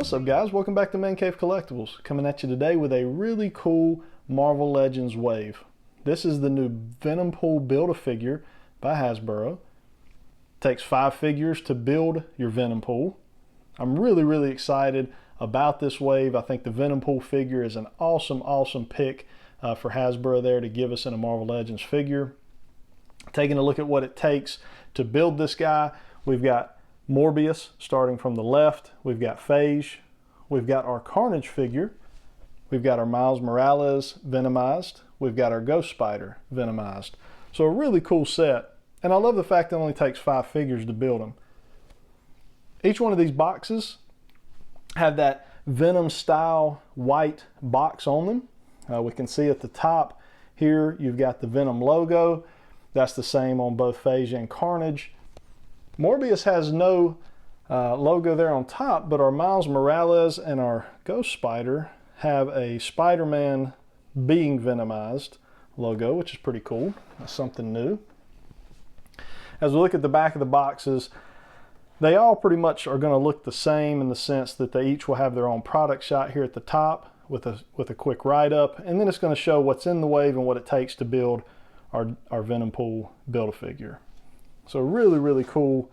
What's up guys, welcome back to Man Cave Collectibles. Coming at you today with a really cool Marvel Legends wave. This is the new Venompool Build-A-Figure by Hasbro. Takes 5 figures to build your Venompool. I'm really excited about this wave. I think the Venompool figure is an awesome pick for Hasbro there to give us in a Marvel Legends figure. Taking a look at what it takes to build this guy, we've got Morbius starting from the left, we've got Phage, we've got our Carnage figure, we've got our Miles Morales Venomized, we've got our Ghost Spider Venomized. So a really cool set, and I love the fact that it only takes 5 figures to build them. Each one of these boxes have that Venom style white box on them. We can see at the top here you've got the Venom logo. That's the same on both Phage and Carnage. Morbius has no logo there on top, but our Miles Morales and our Ghost Spider have a Spider-Man being venomized logo, which is pretty cool. That's something new. As we look at the back of the boxes, they all pretty much are going to look the same in the sense that they each will have their own product shot here at the top with a quick write-up, and then it's going to show what's in the wave and what it takes to build our Venompool Build-A-Figure. So really cool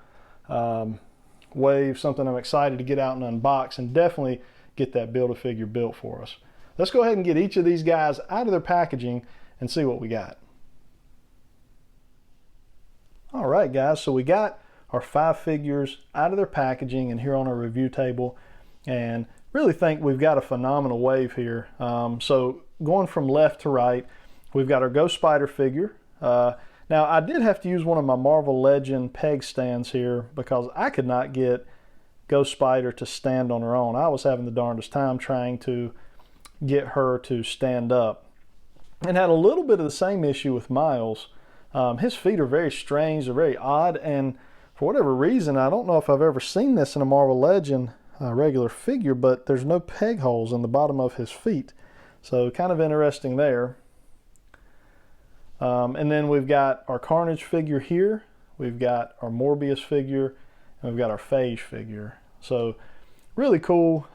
wave, something I'm excited to get out and unbox and definitely get that Build-A-Figure built for us. Let's go ahead and get each of these guys out of their packaging and see what we got. All right guys, so we got our 5 figures out of their packaging and here on our review table, and really think we've got a phenomenal wave here. So going from left to right, we've got our Ghost Spider figure. Now I did have to use one of my Marvel Legend peg stands here because I could not get Ghost Spider to stand on her own. I was having the darndest time trying to get her to stand up, and had a little bit of the same issue with Miles. His feet are very strange, they're very odd, and for whatever reason, I don't know if I've ever seen this in a Marvel Legend regular figure, but there's no peg holes in the bottom of his feet. So kind of interesting there. And then we've got our Carnage figure here, we've got our Morbius figure, and we've got our Phage figure. So really cool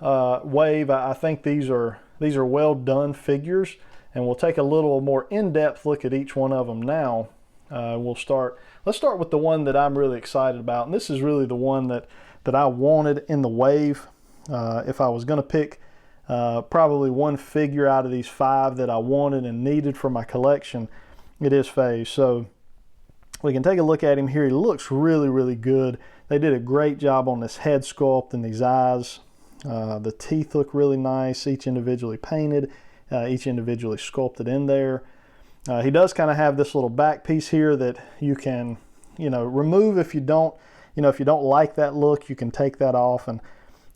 wave. I think these are well done figures, and we'll take a little more in-depth look at each one of them now. Let's start with the one that I'm really excited about, and this is really the one that I wanted in the wave. If I was going to pick probably one figure out of these 5 that I wanted and needed for my collection, it is Phage. So we can take a look at him here. He looks really good. They did a great job on this head sculpt and these eyes. The teeth look really nice, each individually painted, each individually sculpted in there. He does kind of have this little back piece here that you can, remove if you don't, if you don't like that look, you can take that off and,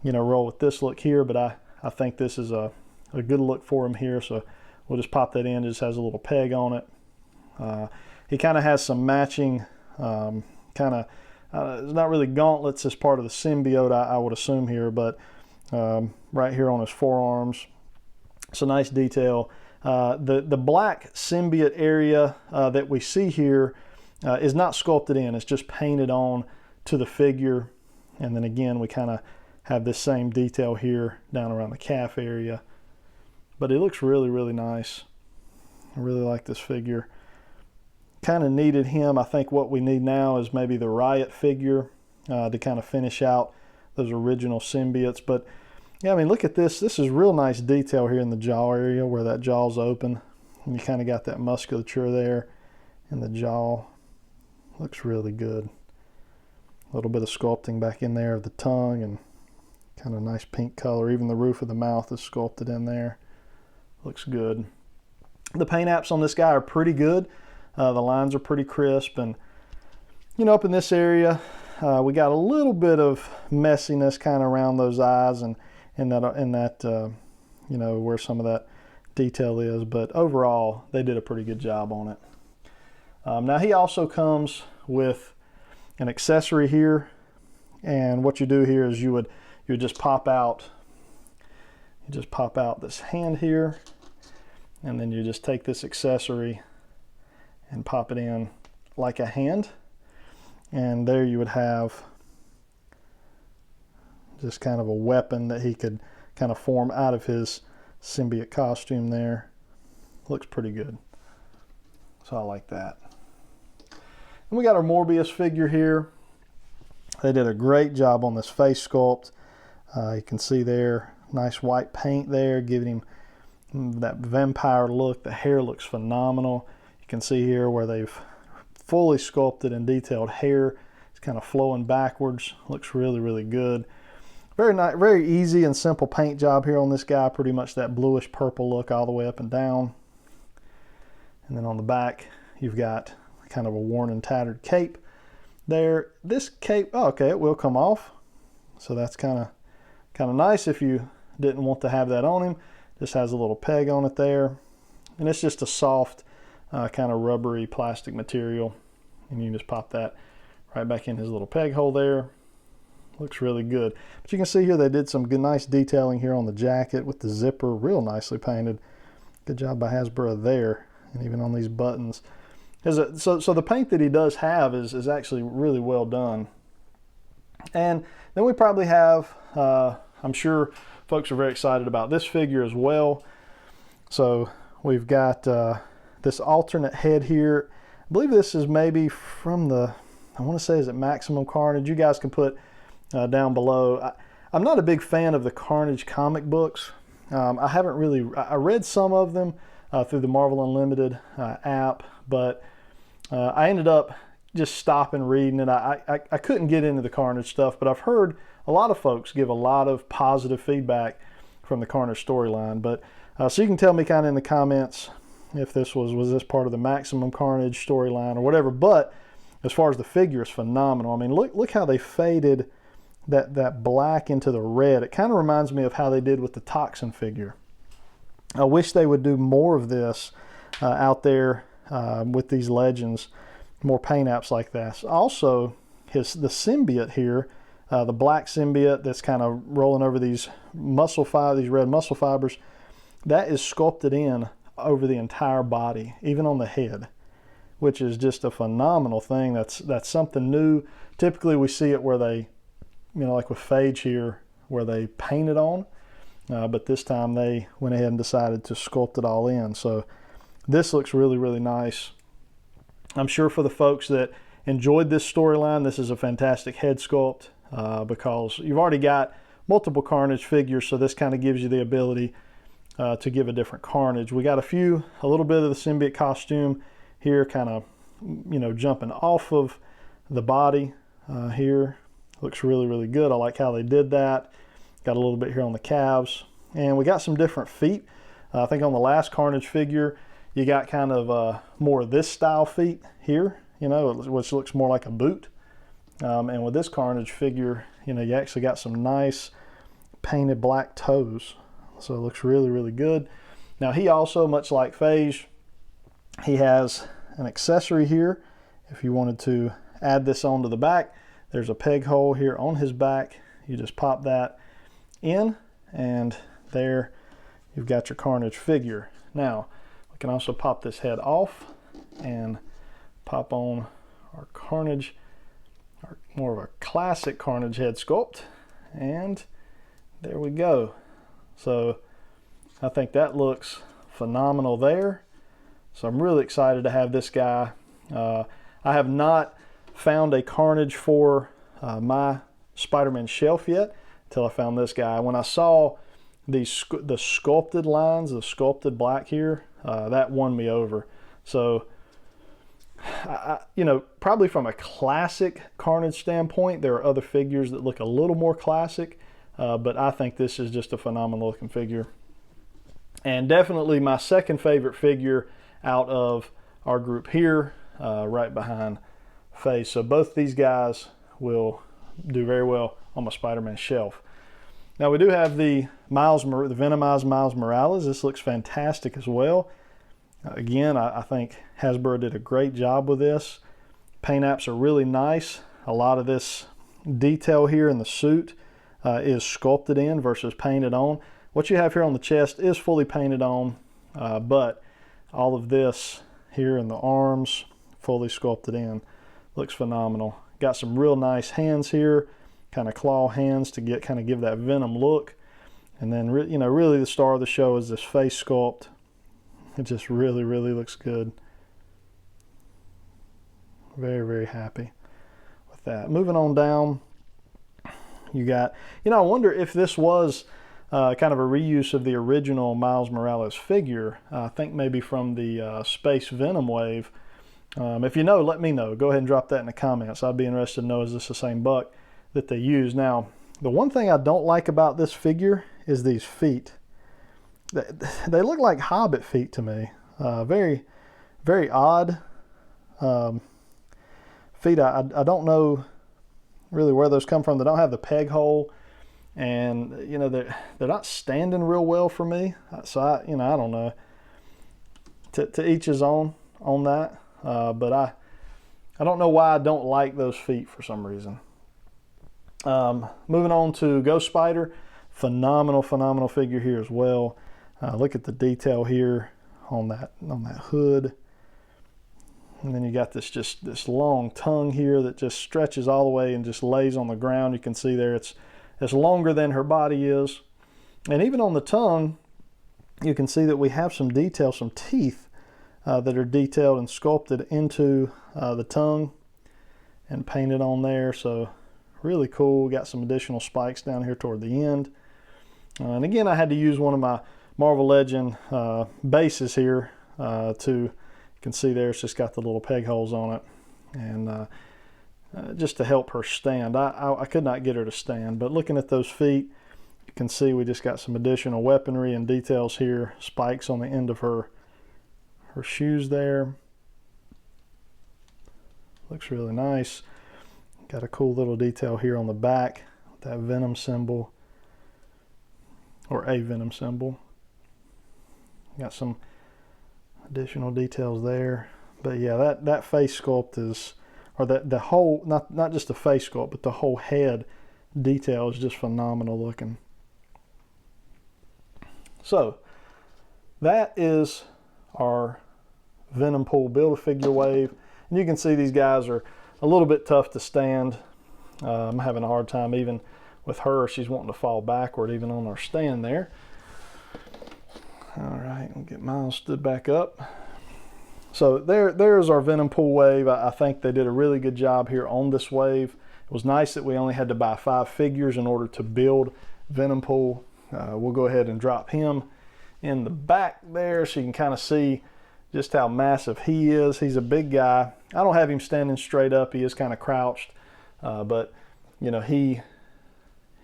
roll with this look here. But I think this is a good look for him here. So we'll just pop that in. It just has a little peg on it. He kind of has some matching it's not really gauntlets as part of the symbiote, I would assume here, but right here on his forearms, it's a nice detail. The black symbiote area that we see here is not sculpted in, it's just painted on to the figure. And then again, we kind of have this same detail here down around the calf area, but it looks really nice. I really like this figure. Kind of needed him. I think what we need now is maybe the Riot figure to kind of finish out those original symbiotes. But yeah, I mean, look at this. This is real nice detail here in the jaw area where that jaw's open. And you kind of got that musculature there in the jaw. Looks really good. A little bit of sculpting back in there of the tongue and kind of nice pink color. Even the roof of the mouth is sculpted in there. Looks good. The paint apps on this guy are pretty good. The lines are pretty crisp, and up in this area we got a little bit of messiness kind of around those eyes and in that where some of that detail is, but overall they did a pretty good job on it. Now he also comes with an accessory here, and what you do here is you would just pop out this hand here, and then you just take this accessory and pop it in like a hand, and there you would have just kind of a weapon that he could kind of form out of his symbiote costume there. Looks pretty good. So I like that. And we got our Morbius figure here. They did a great job on this face sculpt. You can see there, nice white paint there, giving him that vampire look. The hair looks phenomenal. You can see here where they've fully sculpted and detailed hair. It's kind of flowing backwards. Looks really, really good. Very nice, very easy and simple paint job here on this guy. Pretty much that bluish purple look all the way up and down. And then on the back, you've got kind of a worn and tattered cape there. This cape, oh, okay, it will come off. So that's kind of nice if you didn't want to have that on him. Just has a little peg on it there. And it's just a soft, kind of rubbery plastic material. And you can just pop that right back in his little peg hole there. Looks really good. But you can see here they did some good, nice detailing here on the jacket with the zipper, real nicely painted. Good job by Hasbro there. And even on these buttons. So the paint that he does have is actually really well done. And then we probably have, I'm sure folks are very excited about this figure as well. So we've got this alternate head here. I believe this is maybe from the, I want to say, is it Maximum Carnage? You guys can put down below. I'm not a big fan of the Carnage comic books. I haven't really, I read some of them through the Marvel Unlimited app, but I ended up just stopping reading it. I couldn't get into the Carnage stuff, but I've heard a lot of folks give a lot of positive feedback from the Carnage storyline. But so you can tell me kind of in the comments if this was this part of the Maximum Carnage storyline or whatever. But as far as the figure is phenomenal. I mean, look how they faded that black into the red. It kind of reminds me of how they did with the Toxin figure. I wish they would do more of this out there with these Legends, more paint apps like this. Also, the symbiote here, the black symbiote that's kind of rolling over these these red muscle fibers, that is sculpted in over the entire body, even on the head, which is just a phenomenal thing. That's something new. Typically, we see it where they, like with Phage here, where they paint it on. But this time they went ahead and decided to sculpt it all in. So this looks really, really nice. I'm sure for the folks that enjoyed this storyline, this is a fantastic head sculpt because you've already got multiple Carnage figures, so this kind of gives you the ability to give a different Carnage. We got a little bit of the symbiote costume here, kind of, jumping off of the body here. Looks really, really good. I like how they did that. Got a little bit here on the calves. And we got some different feet. I think on the last Carnage figure, you got kind of more of this style feet here, which looks more like a boot. And with this Carnage figure, you actually got some nice painted black toes. So it looks really, really good. Now he also, much like Phage, he has an accessory here. If you wanted to add this onto the back, there's a peg hole here on his back. You just pop that in, and there you've got your Carnage figure. Now we can also pop this head off and pop on our Carnage, more of a classic Carnage head sculpt, and there we go. So I think that looks phenomenal there. So I'm really excited to have this guy. I have not found a Carnage for my Spider-Man shelf yet until I found this guy. When I saw the sculpted lines, the sculpted black here, that won me over. So, probably from a classic Carnage standpoint, there are other figures that look a little more classic, but I think this is just a phenomenal looking figure. And definitely my second favorite figure out of our group here, right behind Phage. So both these guys will do very well on my Spider-Man shelf. Now we do have the Venomized Miles Morales. This looks fantastic as well. Again, I think Hasbro did a great job with this. Paint apps are really nice. A lot of this detail here in the suit is sculpted in versus painted on. What you have here on the chest is fully painted on, but all of this here in the arms, fully sculpted in. Looks phenomenal. Got some real nice hands here kind of claw hands to give that Venom look. And then, you know, really the star of the show is this face sculpt. It just really, really looks good. Very, very happy with that. Moving on down, you got, you know, I wonder if this was kind of a reuse of the original Miles Morales figure. I think maybe from the Space Venom wave. If you know, let me know. Go ahead and drop that in the comments. I'd be interested to know, is this the same buck that they use? Now, the one thing I don't like about this figure is these feet. They look like Hobbit feet to me. Very, very odd feet. I don't know really where those come from. They don't have the peg hole, and you know they're not standing real well for me. So I don't know. To each his own on that. But I don't know why I don't like those feet for some reason. Moving on to Ghost Spider. Phenomenal figure here as well. Look at the detail here on that hood. And then you got this long tongue here that just stretches all the way and just lays on the ground. You can see there it's longer than her body is. And even on the tongue, you can see that we have some detail, some teeth that are detailed and sculpted into the tongue and painted on there. So really cool. Got some additional spikes down here toward the end. And again, I had to use one of my Marvel Legend bases here you can see there it's just got the little peg holes on it, and just to help her stand. I could not get her to stand, but looking at those feet, you can see we just got some additional weaponry and details here, spikes on the end of her shoes there. Looks really nice. Got a cool little detail here on the back, that Venom symbol, or a Venom symbol. Got some additional details there. But yeah, that face sculpt is, or the whole, not just the face sculpt, but the whole head detail is just phenomenal looking. So that is our Venompool Build-A-Figure wave. And you can see these guys are a little bit tough to stand. I'm having a hard time even with her. She's wanting to fall backward even on our stand there. All right, we'll get Miles stood back up. So there's our Venompool wave. I think they did a really good job here on this wave. It was nice that we only had to buy 5 figures in order to build Venompool. We'll go ahead and drop him in the back there so you can kind of see just how massive he is. He's a big guy. I don't have him standing straight up. He is kind of crouched. But, you know, he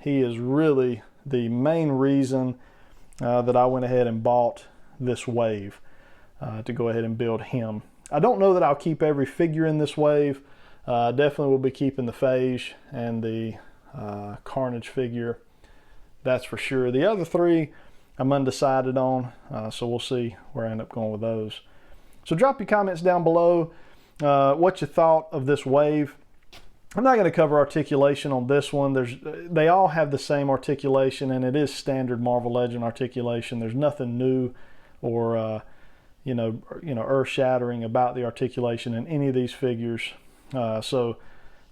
is really the main reason that I went ahead and bought this wave to go ahead and build him. I don't know that I'll keep every figure in this wave. Definitely will be keeping the Phage and the Carnage figure. That's for sure. The other 3 I'm undecided on, so we'll see where I end up going with those. So drop your comments down below what you thought of this wave. I'm not going to cover articulation on this one. They all have the same articulation, and it is standard Marvel Legend articulation. There's nothing new or earth-shattering about the articulation in any of these figures. So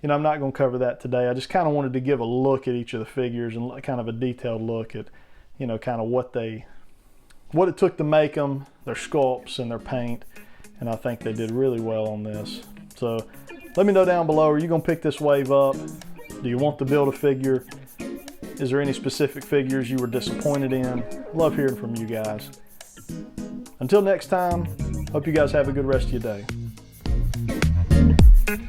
I'm not going to cover that today. I just kind of wanted to give a look at each of the figures and kind of a detailed look at kind of what it took to make them, their sculpts and their paint, and I think they did really well on this. So let me know down below, are you going to pick this wave up? Do you want to build a figure? Is there any specific figures you were disappointed in? Love hearing from you guys. Until next time, hope you guys have a good rest of your day.